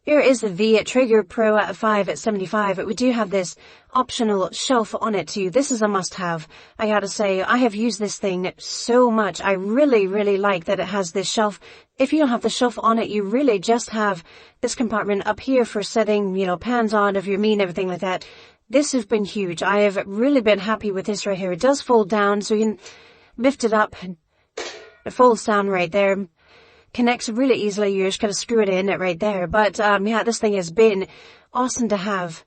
Here is the Traeger Pro 5 at 75. We do have this optional shelf on it too. This is a must-have. I gotta say, I have used this thing so much. I really, really like that it has this shelf. If you don't have the shelf on it, you really just have this compartment up here for setting, you know, pans on of your meat and everything like that. This has been huge. I have really been happy with this right here. It does fold down, so you can lift it up. It folds down right there. Connects really easily. You just gotta screw it in right there. But yeah, this thing has been awesome to have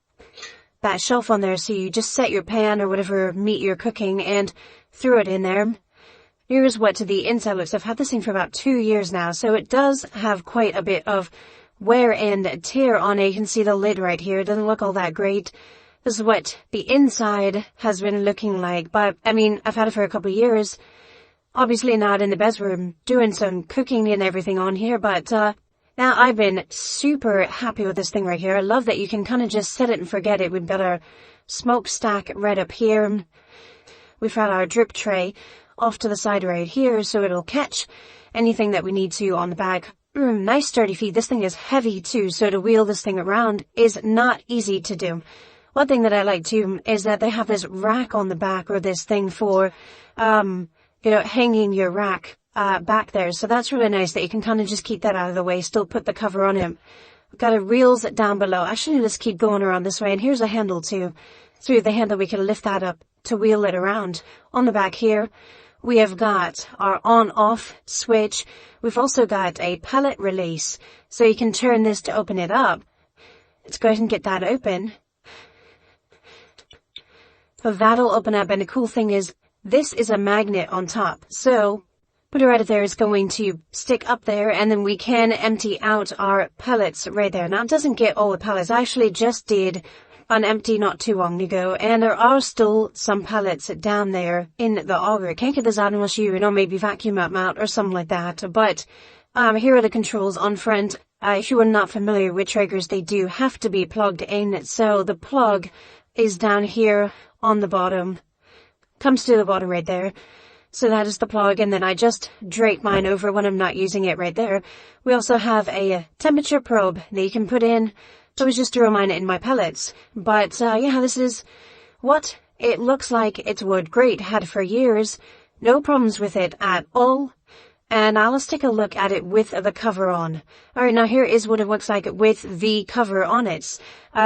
that shelf on there, so you just set your pan or whatever meat you're cooking and throw it in there. Here's what the inside looks. I've had this thing for about 2 years now, so it does have quite a bit of wear and tear on it. You can see the lid right here. It doesn't look all that great. This is what the inside has been looking like, but I mean, I've had it for a couple of years. Obviously not in the bedroom doing some cooking and everything on here, but now I've been super happy with this thing right here. I love that you can kind of just set it and forget it. We've got our smokestack right up here. We've got our drip tray off to the side right here, so it'll catch anything that we need to on the back. Nice sturdy feet. This thing is heavy too, so to wheel this thing around is not easy to do. One thing that I like too is that they have this rack on the back, or this thing for you know, hanging your rack back there. So that's really nice that you can kind of just keep that out of the way, still put the cover on it. We've got our reels down below. Actually, let's keep going around this way. And here's a handle too. Through the handle, we can lift that up to wheel it around. On the back here, we have got our on-off switch. We've also got a pellet release. So you can turn this to open it up. Let's go ahead and get that open. So that'll open up. And the cool thing is, this is a magnet on top, so put it right there. It's going to stick up there, and then we can empty out our pellets right there. Now, it doesn't get all the pellets. I actually just did an empty not too long ago, and there are still some pellets down there in the auger. Can't get this out unless you know, maybe vacuum them out or something like that. But here are the controls on front. If you are not familiar with Traegers, they do have to be plugged in. So the plug is down here on the bottom. Comes to the bottom right there. So that is the plug, and then I just drape mine over when I'm not using it right there. We also have a temperature probe that you can put in. So I was just throw mine in my pellets. But yeah, this is what it looks like. It's wood. Great. Had it for years. No problems with it at all. And now let's take a look at it with the cover on. Alright, now here is what it looks like with the cover on it.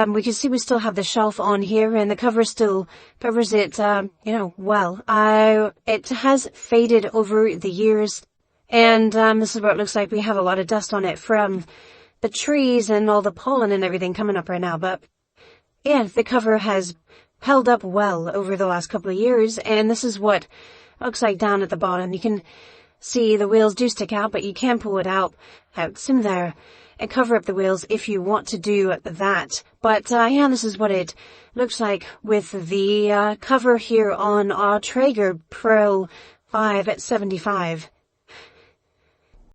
We can see we still have the shelf on here, and the cover still covers it, you know, well. It has faded over the years, and this is what it looks like. We have a lot of dust on it from the trees and all the pollen and everything coming up right now, but yeah, the cover has held up well over the last couple of years, and this is what it looks like down at the bottom. You can see the wheels do stick out, but you can pull it out in there and cover up the wheels if you want to do that. But yeah, this is what it looks like with the cover here on our Traeger Pro 5 at 75.